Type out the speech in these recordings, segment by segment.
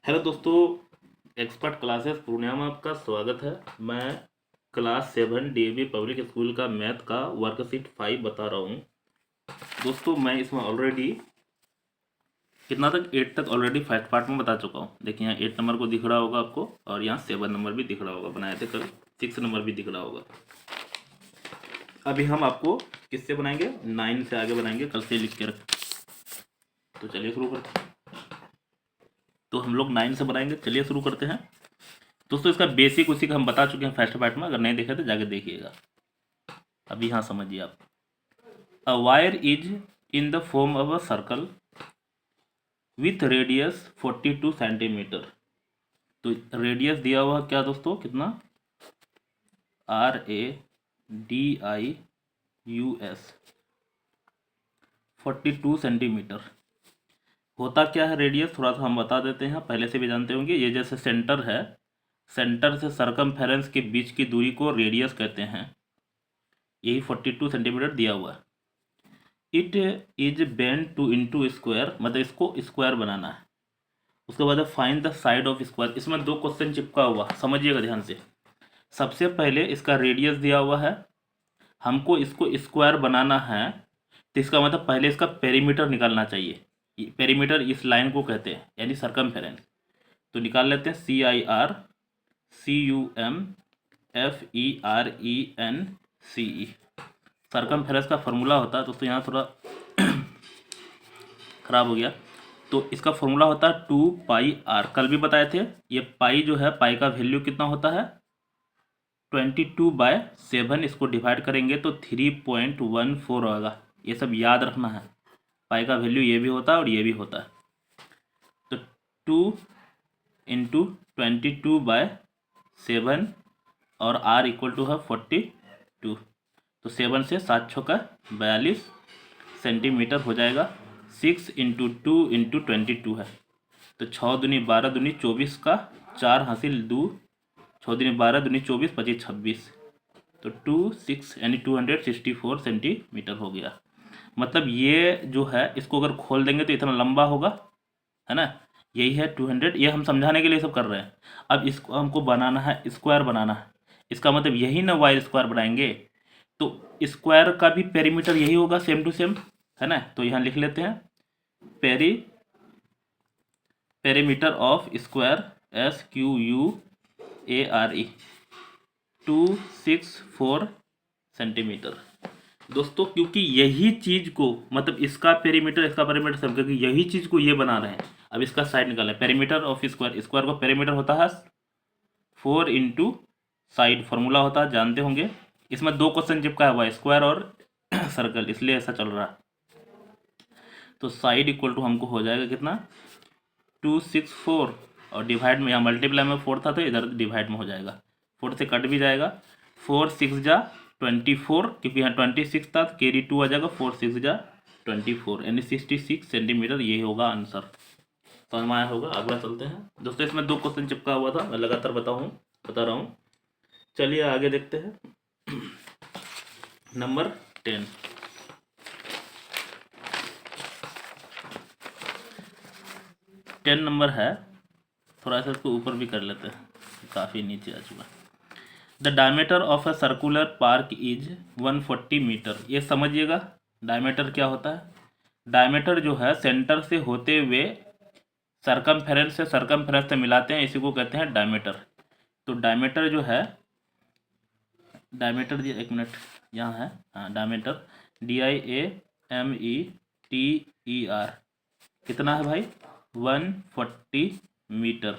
Hello दोस्तों, expert classes Purnia में आपका स्वागत है। मैं क्लास 7 डीएवी पब्लिक स्कूल का मैथ का वर्कशीट 5 बता रहा हूँ। दोस्तों मैं इसमें ऑलरेडी कितना तक 8 तक ऑलरेडी फर्स्ट पार्ट में बता चुका हूँ। देखिए यहाँ 8 नंबर को दिख रहा होगा आपको, और यहाँ 7 नंबर भी दिख रहा होगा, बनाए थे कल। 6 नंबर भी दिख रहा होगा। अभी हम आपको किससे बनाएंगे, 9 से आगे बनाएंगे, कल से लिख के रख। तो चलिए शुरू करते हैं। तो हम लोग 9 से बनाएंगे, चलिए शुरू करते हैं। दोस्तों इसका बेसिक उसी का हम बता चुके हैं फर्स्ट पार्ट में, अगर नहीं देखे तो जाके देखिएगा। अभी यहाँ समझिए आप। A wire is in the form of a circle with radius 42 centimetre. तो रेडियस दिया हुआ क्या दोस्तों, कितना, RADIUS 42 सेंटीमीटर। होता क्या है रेडियस, थोड़ा सा हम बता देते हैं, पहले से भी जानते होंगे। ये जैसे सेंटर है, सेंटर से सरकमफेरेंस के बीच की दूरी को रेडियस कहते हैं। यही 42 सेंटीमीटर दिया हुआ है। It is bend two into square, मतलब इसको स्क्वायर बनाना है। उसके बाद find the side of square. इसमें 2 क्वेश्चन चिपका हुआ, समझिएगा ध्यान से। सबसे पहले इसका रेडियस दिया हुआ है, हमको इसको स्क्वायर बनाना है, तो इसका मतलब पहले इसका पेरीमीटर निकालना चाहिए। पेरीमीटर इस लाइन को कहते हैं, यानी सरकमफेरेंस। तो निकाल लेते हैं CIRCUMFERENCE। सरकमफेरेंस का फॉर्मूला होता है दोस्तों, यहाँ थोड़ा खराब हो गया। तो इसका फॉर्मूला होता है 2πr। कल भी बताए थे। ये पाई जो है, पाई का वैल्यू कितना होता है, 22/7। इसको डिवाइड करेंगे तो 3.14 होगा। ये सब याद रखना है। पाई का वैल्यू ये भी होता है और ये भी होता है। तो 2 इंटू 22/7 और r इक्वल टू है 42। तो 7 से 7 छक्का 42 सेंटीमीटर हो जाएगा। 6 इंटू 2 इंटू 22 है, तो 6 दूनी 12 दूनी 24 का 4 हासिल 2, 6 दूनी 12 दूनी 24 25 26, तो 26 यानी 264 सेंटीमीटर हो गया। मतलब ये जो है, इसको अगर खोल देंगे तो इतना लंबा होगा, है ना। यही है 200। ये हम समझाने के लिए सब कर रहे हैं। अब इसको हमको बनाना है, स्क्वायर बनाना है। इसका मतलब यही ना, वायर स्क्वायर बनाएंगे तो स्क्वायर का भी पेरीमीटर यही होगा, सेम टू सेम, है ना। तो यहाँ लिख लेते हैं perimeter of square SQUARE 264 centimetre. दोस्तों क्योंकि यही चीज को, मतलब इसका पेरीमीटर सब, क्योंकि यही चीज को ये बना रहे हैं। अब इसका साइड निकाला है, पेरीमीटर ऑफ स्क्वायर। स्क्वायर का पेरीमीटर होता है 4 इंटू साइड, फॉर्मूला होता है, जानते होंगे। इसमें 2 क्वेश्चन चिपका हुआ है, स्क्वायर और सर्कल, इसलिए ऐसा चल रहा है। तो साइड इक्वल टू हमको हो जाएगा कितना, 264, और डिवाइड में, यहाँ मल्टीप्लाई में 4 था तो इधर डिवाइड में हो जाएगा। 4 से कट भी जाएगा, 4 6 जा 24, क्योंकि यहाँ 26 था तो कैरी 2 आ जाएगा, 4 6 जा 24 यानी 66 सेंटीमीटर। ये होगा आंसर। समझ में आया होगा। अगला चलते हैं दोस्तों। इसमें 2 क्वेश्चन चिपका हुआ था, मैं लगातार बता रहा हूँ। चलिए आगे देखते हैं। नंबर 10। नंबर है, थोड़ा सा इसको ऊपर भी कर लेते हैं, काफ़ी नीचे आ चुका है। The diameter of a circular park is 140 metre. ये समझिएगा डायमीटर क्या होता है। डायमीटर जो है, सेंटर से होते हुए सरकमफेरेंस से मिलाते हैं, इसी को कहते हैं डायमीटर। तो डायमीटर जो है, डायमीटर, एक मिनट, यहाँ है, हाँ, डायमीटर DIAMETER कितना है भाई, 140 मीटर।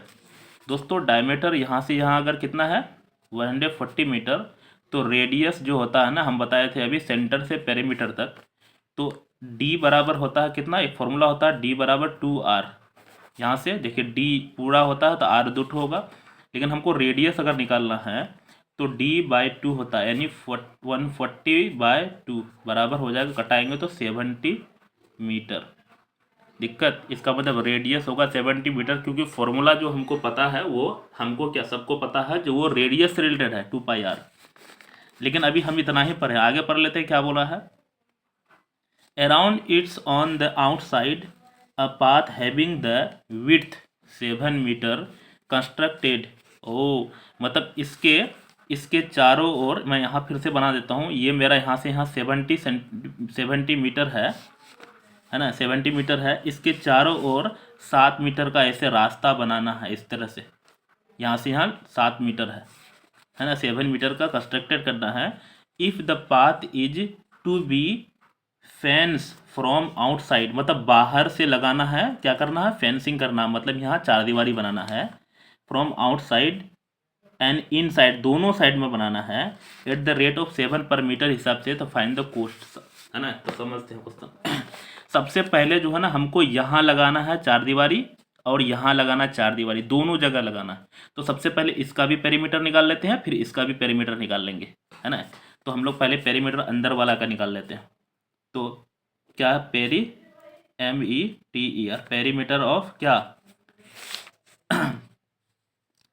दोस्तों डायमीटर यहाँ से यहाँ अगर कितना है, 140 मीटर, तो रेडियस जो होता है ना, हम बताए थे अभी, सेंटर से पेरीमीटर तक, तो D बराबर होता है कितना, एक फॉर्मूला होता है D बराबर 2R। यहाँ से देखिए D पूरा होता है तो R 2 होगा, लेकिन हमको रेडियस अगर निकालना है तो D/2 होता है, यानी 140/2 बराबर हो जाएगा, कटाएंगे तो 70 मीटर। दिक्कत, इसका मतलब रेडियस होगा 70 मीटर, क्योंकि फॉर्मूला जो हमको पता है वो, हमको क्या, सबको पता है, जो वो रेडियस से रिलेटेड है 2πr। लेकिन अभी हम इतना ही पढ़े, आगे पढ़ लेते हैं क्या बोला है। Around it's on the outside a path having the width 7 meter constructed. ओ मतलब इसके चारों ओर, मैं यहाँ फिर से बना देता हूँ, ये मेरा यहाँ से यहाँ 70 मीटर है ना, 70 मीटर है। इसके चारों ओर 7 मीटर का ऐसे रास्ता बनाना है इस तरह से, यहाँ से यहाँ 7 मीटर है ना, 7 मीटर का कंस्ट्रक्टेड करना है। If the path is to be fence from outside, मतलब बाहर से लगाना है, क्या करना है, फेंसिंग करना, मतलब यहाँ चार दीवारी बनाना है। From outside and in side, दोनों साइड में बनाना है। एट द रेट ऑफ 7 पर मीटर हिसाब से, तो फाइंड द कोस्ट, है ना। तो समझते हैं क्वेश्चन। सबसे पहले जो है ना, हमको यहाँ लगाना है चार दीवारी और यहाँ लगाना चार दीवारी, दोनों जगह लगाना है। तो सबसे पहले इसका भी पेरीमीटर निकाल लेते हैं, फिर इसका भी पेरीमीटर निकाल लेंगे, है ना। तो हम लोग पहले पेरीमीटर अंदर वाला का निकाल लेते हैं। तो क्या पेरी, METER, पेरीमीटर ऑफ क्या,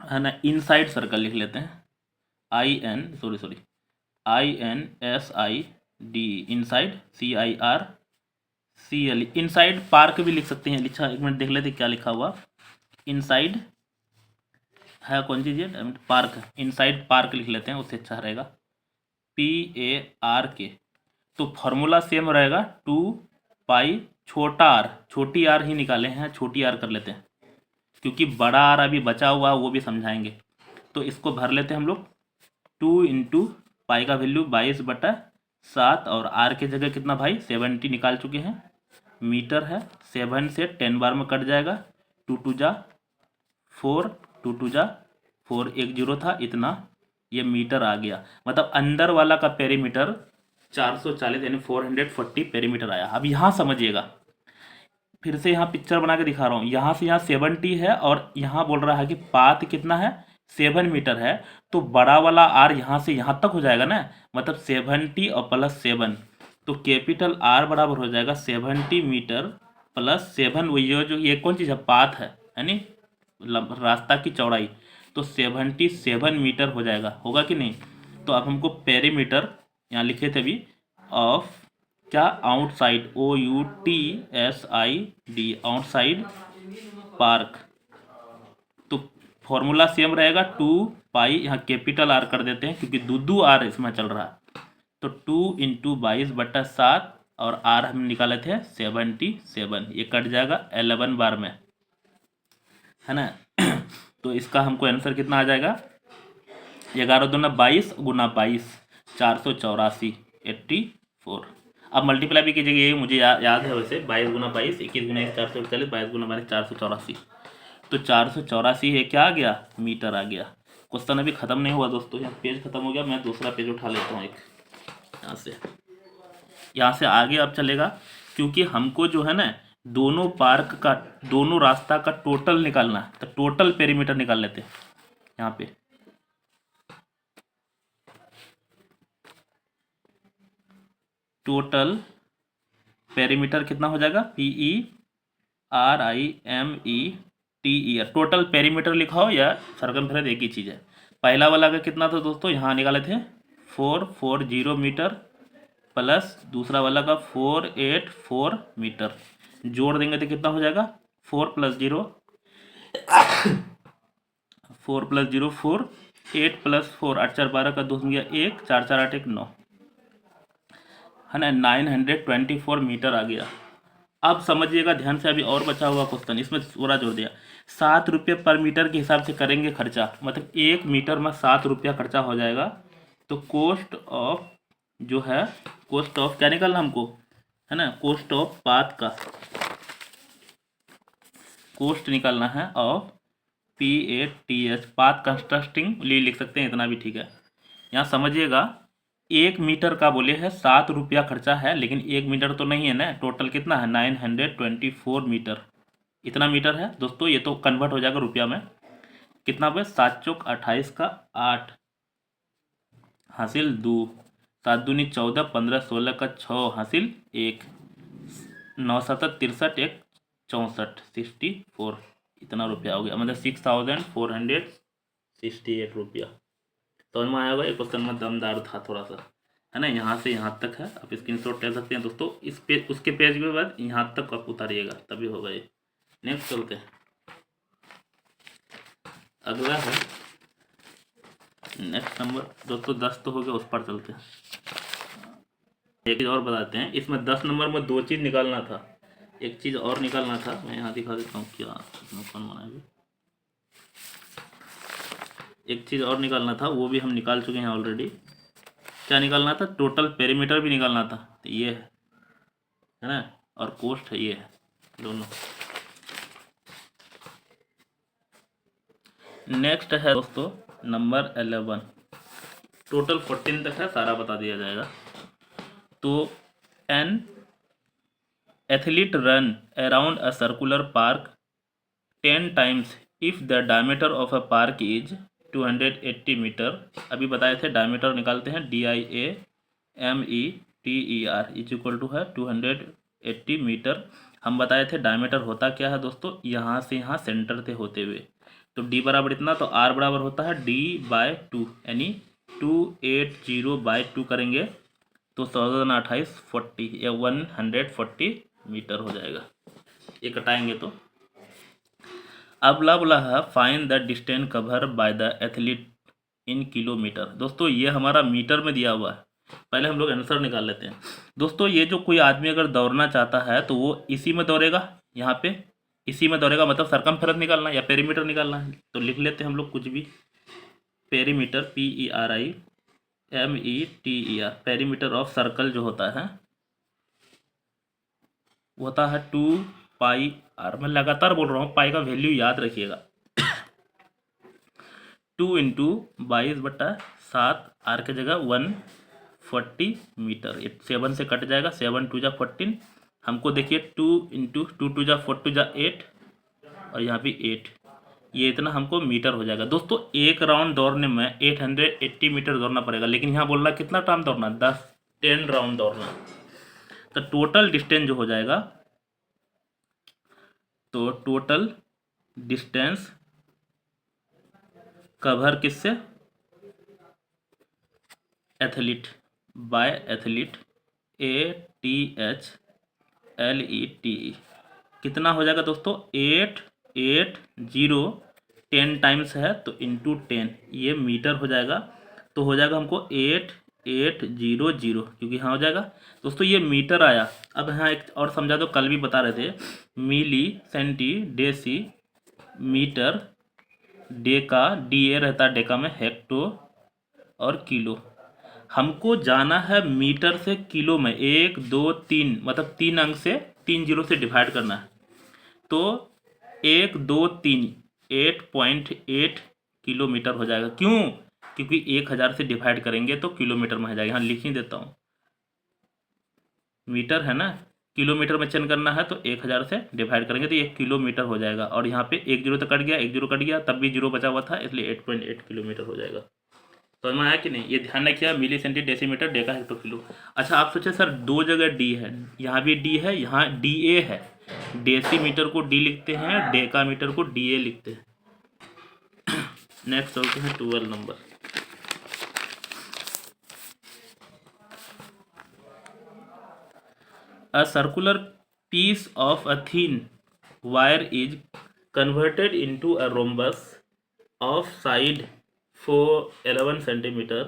है ना, इनसाइड सर्कल लिख लेते हैं, INSID, inside, CIRCL, inside. Park भी लिख सकते हैं, लिखा, एक मिनट देख लेते क्या लिखा हुआ। इनसाइड है कौन सी चीज, पार्क, इनसाइड पार्क लिख लेते हैं, उससे अच्छा रहेगा, PARK। तो फॉर्मूला सेम रहेगा, 2 पाई छोटा आर, छोटी आर ही निकाले हैं, छोटी आर कर लेते हैं, क्योंकि बड़ा आर अभी बचा हुआ है, वो भी समझाएंगे। तो इसको भर लेते हैं हम लोग। 2 इंटू पाई का वैल्यू 22/7, और आर के जगह कितना भाई 70 निकाल चुके हैं, मीटर है। 7 से 10 बार में कट जाएगा, 2 2 जा 4, 2 2 जा 4, 1 0 था, इतना ये मीटर आ गया। मतलब अंदर वाला का पेरीमीटर 440 यानी 440 पेरीमीटर आया। अब यहाँ समझिएगा, फिर से यहाँ पिक्चर बना के दिखा रहा हूँ। यहाँ से यहाँ 70 है और यहाँ बोल रहा है कि पाथ कितना है, 7 मीटर है। तो बड़ा वाला आर यहाँ से यहाँ तक हो जाएगा ना, मतलब 70 और प्लस 7, तो कैपिटल आर बराबर हो जाएगा 70 मीटर प्लस 7। वो ये जो ये कौन चीज़ है, पाथ है, यानी रास्ता की चौड़ाई। तो 77 मीटर हो जाएगा, होगा कि नहीं। तो अब हमको पेरीमीटर यहाँ लिखे थे अभी, ऑफ क्या, आउटसाइड, OUTSID, आउटसाइड पार्क। तो फॉर्मूला सेम रहेगा, 2 पाई, यहाँ कैपिटल आर कर देते हैं क्योंकि दूधू आर इसमें चल रहा है। तो 2 इंटू 22/7, और आर हम निकाले थे 77, ये कट जाएगा 11 बार में, है ना। तो इसका हमको आंसर कितना आ जाएगा, 11 दूना 22 गुना 22, 484, 84। अब मल्टीप्लाई भी कीजिएगा, ये मुझे याद है वैसे, 22 गुना 22, 21 गुना 1, 448, 22 गुना 22, 484। तो 484 है, क्या आ गया, मीटर आ गया। क्वेश्चन अभी खत्म नहीं हुआ दोस्तों, यहाँ पेज खत्म हो गया, मैं दूसरा पेज उठा लेता हूँ एक, यहाँ से आगे अब चलेगा, क्योंकि हमको जो है ना दोनों पार्क का, दोनों रास्ता का टोटल निकालना है। तो टोटल पेरीमीटर निकाल लेते हैं यहाँ पे। टोटल पेरीमीटर कितना हो जाएगा, PERIMETER, टोटल पेरीमीटर लिखाओ या सर्कमफेरेंस एक ही चीज़ है। पहला वाला का कितना था दोस्तों, यहाँ निकाले थे 440 मीटर, प्लस दूसरा वाला का 484 मीटर, जोड़ देंगे तो कितना हो जाएगा, 4 + 0 4 + 0 4, 8 + 4 8 4 12 का 2 गया 1, 4 4 8 1 9, है ना, 924 मीटर आ गया। अब समझिएगा ध्यान से, अभी और बचा हुआ क्वेश्चन, इसमें पूरा जोड़ दिया। 7 रुपये पर मीटर के हिसाब से करेंगे खर्चा, मतलब 1 मीटर में 7 रुपया खर्चा हो जाएगा। तो कोस्ट ऑफ जो है, कोस्ट ऑफ क्या निकालना हमको, है ना, कोस्ट ऑफ पाथ का कोस्ट निकालना है, ऑफ PATH, पाथ कंस्ट्रक्टिंग लिख सकते हैं, इतना भी ठीक है। यहाँ समझिएगा 1 मीटर का बोले है 7 रुपया खर्चा है, लेकिन 1 मीटर तो नहीं है ना, टोटल कितना है 924 मीटर, इतना मीटर है दोस्तों। ये तो कन्वर्ट हो जाएगा रुपया में, कितना पे 7 चौक 28 का 8 हासिल 2, 7 दूनी 14, 15 16 का 6 हासिल 1, 9 7 63, 1 64, 64, इतना रुपया हो गया, मतलब 6468 रुपया। समझ में आया होगा, एक क्वेश्चन में दमदार था थोड़ा सा, है ना। यहाँ से यहाँ तक है, आप स्क्रीनशॉट ले सकते हैं दोस्तों। इस पेज, उसके पेज के बाद यहाँ तक आप उतारिएगा, तभी होगा ये। नेक्स्ट चलते हैं। अगला है नेक्स्ट नंबर दोस्तों, 10 तो हो गया, उस पर चलते हैं। एक चीज़ और बताते हैं, इसमें 10 नंबर में 2 चीज़ निकालना था, एक चीज़ और निकालना था, मैं यहाँ दिखा देता हूँ क्या इसमें कौन बनाएगा। एक चीज़ और निकालना था, वो भी हम निकाल चुके हैं ऑलरेडी। क्या निकालना था? टोटल पेरीमीटर भी निकालना था, तो ये है ना, और कोस्ट है, ये है दोनों। नेक्स्ट है दोस्तों नंबर 11, टोटल 14 तक है, सारा बता दिया जाएगा। तो an athlete run around a circular park 10 times if the diameter of a park is 280 metre. अभी बताए थे डायमीटर निकालते हैं, DIAMETER इज इक्वल टू है 280 मीटर। हम बताए थे डायमीटर होता क्या है दोस्तों, यहाँ से यहाँ सेंटर से होते हुए, तो D बराबर इतना, तो R बराबर होता है D/2, यानी 280/2 करेंगे तो 1428 40 या 140 मीटर हो जाएगा। ये कटाएंगे तो अब बोला है find the distance cover by the athlete in kilometre. दोस्तों ये हमारा मीटर में दिया हुआ है, पहले हम लोग आंसर निकाल लेते हैं। दोस्तों ये जो कोई आदमी अगर दौड़ना चाहता है तो वो इसी में दौड़ेगा, यहाँ पे इसी में दौड़ेगा, मतलब सरकमफेरेंस निकालना है या पेरीमीटर निकालना है, तो लिख लेते हैं हम लोग कुछ भी। Perimeter PERIMETER, perimeter of circle जो होता है वो होता है 2πr। मैं लगातार बोल रहा हूँ, पाई का वैल्यू याद रखिएगा। 2 × 22/7, आर के जगह 140 मीटर। 7 से कट जाएगा, 7 2 जा 14। हमको देखिए 2 × 2 2 जा 4 2 जा 8, और यहाँ भी 8, ये इतना हमको मीटर हो जाएगा। दोस्तों एक राउंड दौड़ने में 880 मीटर दौड़ना पड़ेगा, लेकिन यहाँ बोल रहा है कितना टाइम दौड़ना, 10 राउंड दौड़ना। तो टोटल डिस्टेंस जो हो जाएगा, तो टोटल डिस्टेंस कवर किससे, एथलीट बाय एथलीट, ATHLETE, कितना हो जाएगा दोस्तों, 880, 10 टाइम्स है तो इंटू 10, ये मीटर हो जाएगा। तो हो जाएगा हमको 8800, क्योंकि हाँ हो जाएगा दोस्तों, ये मीटर आया। अब यहाँ एक और समझा दो, कल भी बता रहे थे, milli, centi, deci, meter, deka, DA रहता है डेका में, हेक्टो और किलो। हमको जाना है मीटर से किलो में, 1 2 3, मतलब 3 अंक से 3 जीरो से डिवाइड करना है। तो 1 2 3 8.8 किलोमीटर हो जाएगा। क्यों? क्योंकि 1000 से डिवाइड करेंगे तो किलोमीटर में हो जाएगा। यहाँ लिख ही देता हूँ, मीटर है ना, किलोमीटर में चेंज करना है तो 1000 से डिवाइड करेंगे तो ये किलोमीटर हो जाएगा। और यहाँ पे 1 जीरो तो कट गया, 1 जीरो कट गया, तब भी जीरो बचा हुआ था, इसलिए 8.8 किलोमीटर हो जाएगा। समझ में आया कि नहीं? ये ध्यान रखिए, milli, centi, decimeter, deka, hecto, kilo. अच्छा आप सोचे सर 2 जगह D है, यहाँ भी D है, यहाँ DA है। डेसीमीटर को D लिखते हैं, डेका मीटर को DA लिखते हैं। नेक्स्ट चलते हैं 12 number. A circular piece of a thin wire is converted into a rhombus of side 11 centimeter.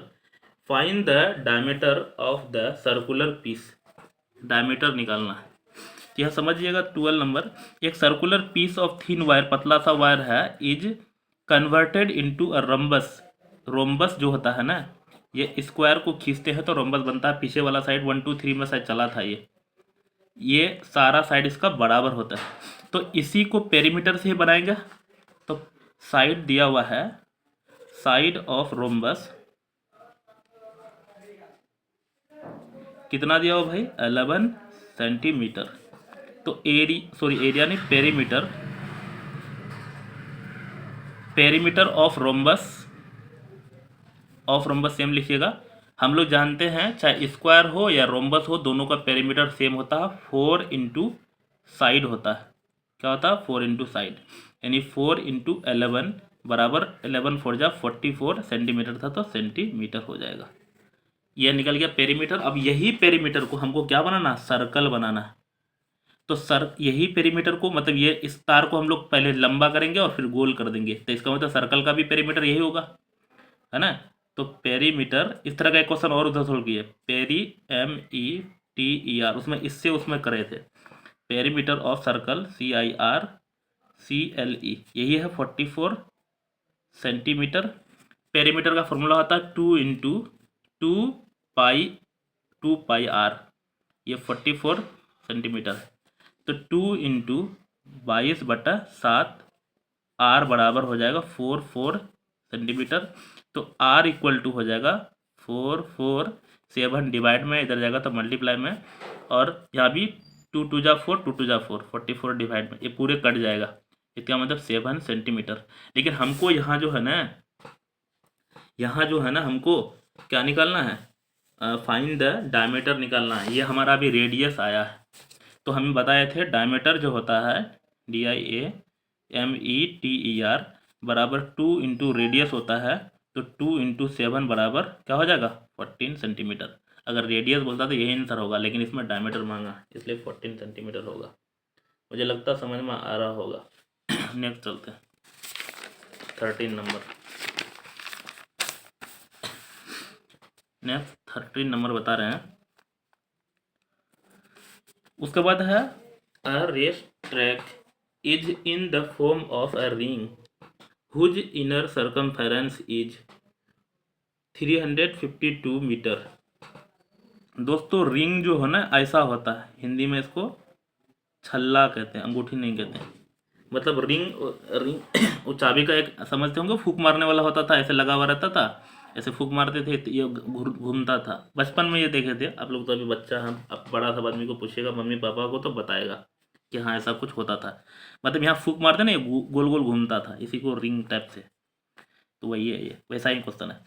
Find the diameter of the circular piece. Diameter निकालना है। तो यह समझिएगा 12 नंबर, एक circular piece of thin wire, पतला सा वायर है, is converted into a rhombus. Rhombus जो होता है ना, ये स्क्वायर को खींचते हैं तो रोम्बस बनता है। पीछे वाला साइड 1 2 3 में साइड चला था, ये सारा साइड इसका बराबर होता है। तो इसी को पेरीमीटर से ही बनाएंगे। तो साइड दिया हुआ है, साइड ऑफ रोम्बस कितना दिया हुआ भाई, 11 सेंटीमीटर। तो एरिया नहीं, perimeter, perimeter of rhombus, same लिखिएगा। हम लोग जानते हैं चाहे स्क्वायर हो या रोम्बस हो, दोनों का पेरीमीटर सेम होता है, 4 × साइड होता है। क्या होता है? 4 × साइड, यानी 4 × 11 बराबर 11 4 जा 44 सेंटीमीटर था, तो सेंटीमीटर हो जाएगा। यह निकल गया पेरीमीटर। अब यही पेरीमीटर को हमको क्या बनाना, सर्कल बनाना है। तो सर यही पेरीमीटर को मतलब ये इस तार को हम लोग पहले लंबा करेंगे और फिर गोल कर देंगे, तो इसका मतलब सर्कल का भी पेरीमीटर यही होगा, है ना। तो पेरीमीटर, इस तरह का एक क्वेश्चन और उधर सोल्व किए, PERIMETER, उसमें इससे उसमें करे थे, पेरीमीटर ऑफ सर्कल CIRCLE, यही है 44 सेंटीमीटर। पेरीमीटर का फॉर्मूला होता है 2 इंटू 2 पाई r, ये 44 सेंटीमीटर है। तो 2 इंटू 22/7, r बराबर हो जाएगा 44 सेंटीमीटर। तो r इक्वल टू हो जाएगा 447 डिवाइड में, इधर जाएगा तो मल्टीप्लाई में, और यहाँ भी 2 2 जा 4, 2 2 जा 4, 44 डिवाइड में, ये पूरे कट जाएगा, इसका मतलब 7 सेंटीमीटर। लेकिन हमको यहाँ जो है ना हमको क्या निकालना है, फाइंड द डायमीटर निकालना है। ये हमारा अभी रेडियस आया है, तो हम बताए थे डायमीटर जो होता है DIAMETER बराबर 2 इंटू रेडियस होता है, तो 2 इंटू 7 बराबर क्या हो जाएगा 14 सेंटीमीटर। अगर रेडियस बोलता तो यही आंसर होगा, लेकिन इसमें डायमीटर मांगा इसलिए 14 सेंटीमीटर होगा। मुझे लगता समझ में आ रहा होगा। नेक्स्ट चलते हैं 13 नंबर। नेक्स्ट 13 नंबर बता रहे हैं, उसके बाद है a race track is in the form of a ring whose inner circumference is 352 metre. दोस्तों रिंग जो है ना ऐसा होता है, हिंदी में इसको छल्ला कहते हैं, अंगूठी नहीं कहते हैं। मतलब रिंग वो चाबी का एक समझते होंगे, फूक मारने वाला होता था, ऐसे लगा हुआ रहता था, ऐसे फूक मारते थे तो ये घूमता था। बचपन में ये देखे थे आप लोग, तो अभी बच्चा, हम अब बड़ा सब आदमी को पूछेगा, मम्मी पापा को, तो बताएगा कि हाँ ऐसा कुछ होता था। मतलब यहाँ फूक मारते ना, ये गोल गोल घूमता था, इसी को रिंग टाइप से, तो वही है, ये वैसा ही क्वेश्चन है।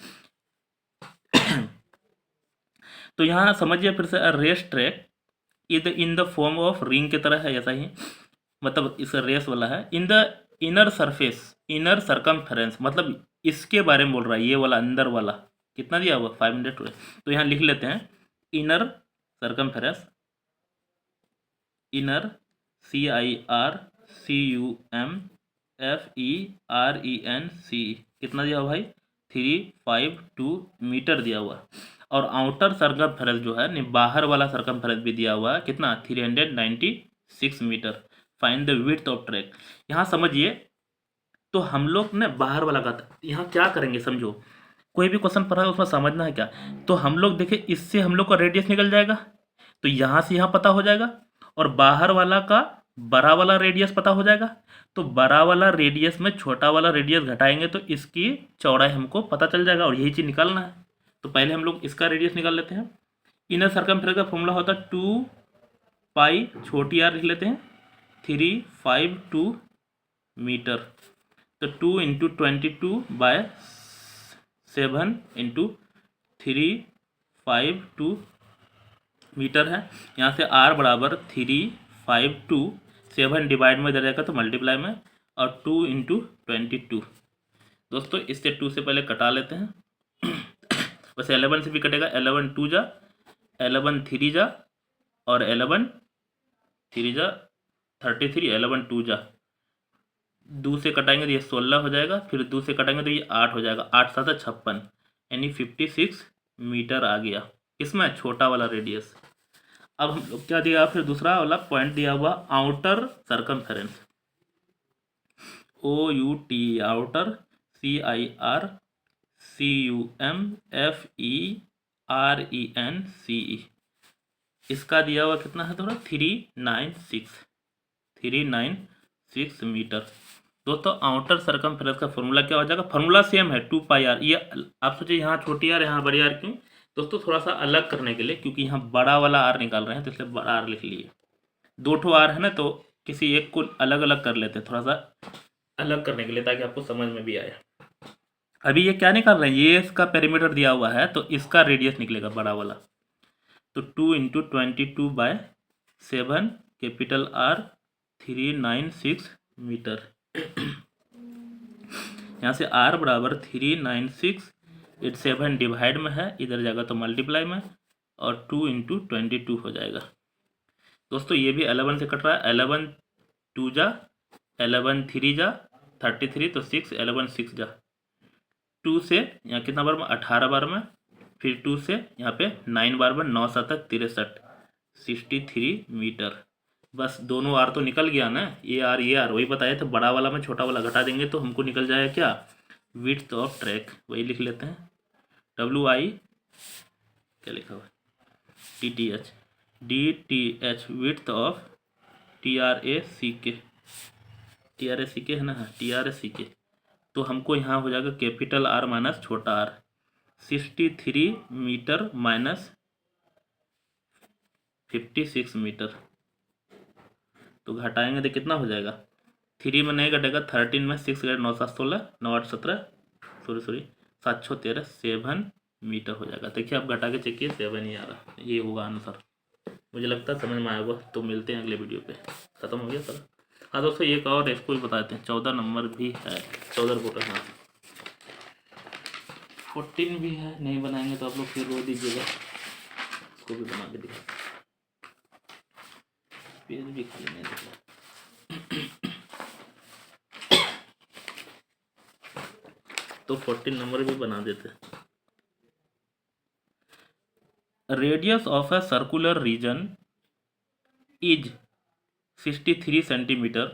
तो यहाँ समझिए फिर से, race track is in the form of ring की तरह है, ऐसा ही मतलब इस रेस वाला है। In the inner surface, inner circumference, मतलब इसके बारे में बोल रहा है, ये वाला अंदर वाला कितना दिया हुआ 500। तो यहाँ लिख लेते हैं इनर सर्कमफेरेंस, इनर CIRCUMFERENC, कितना दिया हुआ भाई 352 मीटर दिया हुआ। और आउटर सर्कमफेरेंस जो है, बाहर वाला सर्कमफेरेंस भी दिया हुआ है, कितना 396 metre. Find the width of track. यहाँ समझिए, तो हम लोग ने बाहर वाला का, यहाँ क्या करेंगे समझो, कोई भी क्वेश्चन पढ़ा है उसमें समझना है क्या। तो हम लोग देखिए, इससे हम लोग का रेडियस निकल जाएगा, तो यहाँ से यहाँ पता हो जाएगा, और बाहर वाला का बड़ा वाला रेडियस पता हो जाएगा। तो बड़ा वाला रेडियस में छोटा वाला रेडियस घटाएंगे तो इसकी चौड़ाई हमको पता चल जाएगा, और यही चीज़ निकालना है। तो पहले हम लोग इसका रेडियस निकाल लेते हैं। इनर सर्कमफेरेंस का फॉर्मूला होता है 2 पाई छोटी r लिख लेते हैं 352 मीटर। तो 2 इंटू 22/7 इंटू 352 मीटर है। यहाँ से r बराबर 352, 7 डिवाइड में इधर जाएगा तो मल्टीप्लाई में, और 2 इंटू 22। दोस्तों इससे 2 से पहले कटा लेते हैं। वैसे 11 से भी कटेगा, 11 2 जा, 11 3 जा, और 11 3 जा 33, 11 2 जा, 2 से कटाएंगे तो ये 16 हो जाएगा, फिर 2 से कटाएंगे तो ये 8 हो जाएगा, 8 7 56, यानी 56 मीटर आ गया। इसमें छोटा वाला रेडियस। अब हम लोग क्या दिया, फिर दूसरा वाला पॉइंट दिया हुआ outer circumference, OUT, outer CIRCUMFERENCE, इसका दिया हुआ कितना है थोड़ा 396 मीटर। दोस्तों आउटर सर्कमफेरेंस का फॉर्मूला क्या हो जाएगा, फॉर्मूला सेम है 2 पाई r। ये आप सोचिए यहाँ छोटी r यहाँ बड़ी r क्यों दोस्तों, थोड़ा सा अलग करने के लिए, क्योंकि यहाँ बड़ा वाला r निकाल रहे हैं तो इसलिए बड़ा r लिख लिए। 2 ठो r है ना, तो किसी एक को अलग अलग कर लेते हैं, थोड़ा सा अलग करने के लिए, ताकि आपको समझ में भी आए। अभी ये क्या निकाल रहे हैं, ये इसका पेरीमीटर दिया हुआ है, तो इसका रेडियस निकलेगा बड़ा वाला। तो 2 इंटू 22/7 कैपिटल R 396 मीटर। यहाँ से R बराबर 396, 7 डिवाइड में है, इधर जाएगा तो मल्टीप्लाई में, और 2 इंटू 22 हो जाएगा। दोस्तों ये भी 11 से कट रहा है, 11 2 जा 11 3 जा 33, तो 6 11 6 जा 2 से यहाँ कितना बार में 18 बार में, फिर 2 से यहाँ पे 9 बार में, 9 7 63 63 मीटर। बस दोनों आर तो निकल गया ना, ये आर वही बताया था, बड़ा वाला में छोटा वाला घटा देंगे तो हमको निकल जाएगा क्या, विड्थ ऑफ ट्रैक। वही लिख लेते हैं, WI क्या लिखा हुआ TTH DTH width of TRACK है ना, हाँ TRACK। तो हमको यहाँ हो जाएगा कैपिटल R माइनस छोटा r, 63 मीटर माइनस 56 मीटर। तो घटाएंगे तो कितना हो जाएगा, 3 में नहीं घटेगा, 13 में 6 घटे 9 7 16 9 8 17 सॉरी 7 6 13 7 मीटर हो जाएगा। देखिए आप घटा के चेकिए 7 ही आ रहा, ये होगा आंसर। मुझे लगता है समझ में आएगा। तो मिलते हैं अगले वीडियो पे। ख़त्म हो गया सर। हाँ दोस्तों एक और इसको भी बताते हैं, 14 नंबर भी है, 14 रिपोर्टर, हाँ 14 भी है। नहीं बनाएंगे तो आप लोग फिर रो दीजिएगा, इसको भी बना के दिखा, पेज भी खाली नहीं दिखा। तो 14 नंबर भी बना देते हैं। Radius of a circular region is 63 centimetre.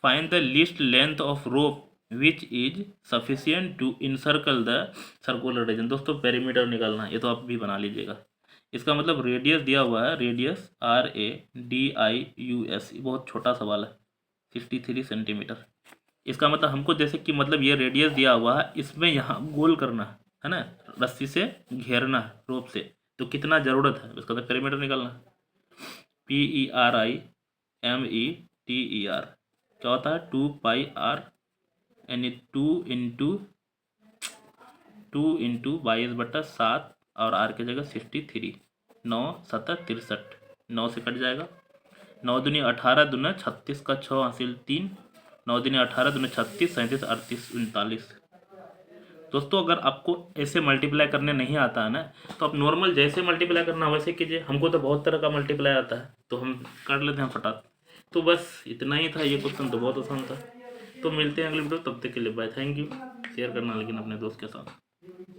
Find the least length of rope which is sufficient to incircle the circular region. दोस्तों पेरीमीटर निकालना है, ये तो आप भी बना लीजिएगा। इसका मतलब रेडियस दिया हुआ है, रेडियस RADIUS, बहुत छोटा सवाल है, 63 सेंटीमीटर। इसका मतलब हमको जैसे कि मतलब ये रेडियस दिया हुआ है, इसमें यहाँ गोल करना है ना, रस्सी से घेरना है रोप से, तो कितना ज़रूरत है उसका तो पेरीमीटर निकालना। PERIMETER क्या होता है, 2 पाई R, यानी 2 इंटू 22/7 और R की जगह 63, 9 7 63, 9 से कट जाएगा, 9 दूनी 18 दूना 36 का 6 हासिल 3, 9 दूनी 18 दूना 36 37 38 39। दोस्तों अगर आपको ऐसे मल्टीप्लाई करने नहीं आता है ना, तो आप नॉर्मल जैसे मल्टीप्लाई करना वैसे कीजिए। हमको तो बहुत तरह का मल्टीप्लाई आता है, तो हम कर लेते हैं फटाक। तो बस इतना ही था, ये क्वेश्चन तो बहुत आसान था। तो मिलते हैं अगले वीडियो, तब तक के लिए बाय, थैंक यू। शेयर करना लेकिन अपने दोस्त के साथ।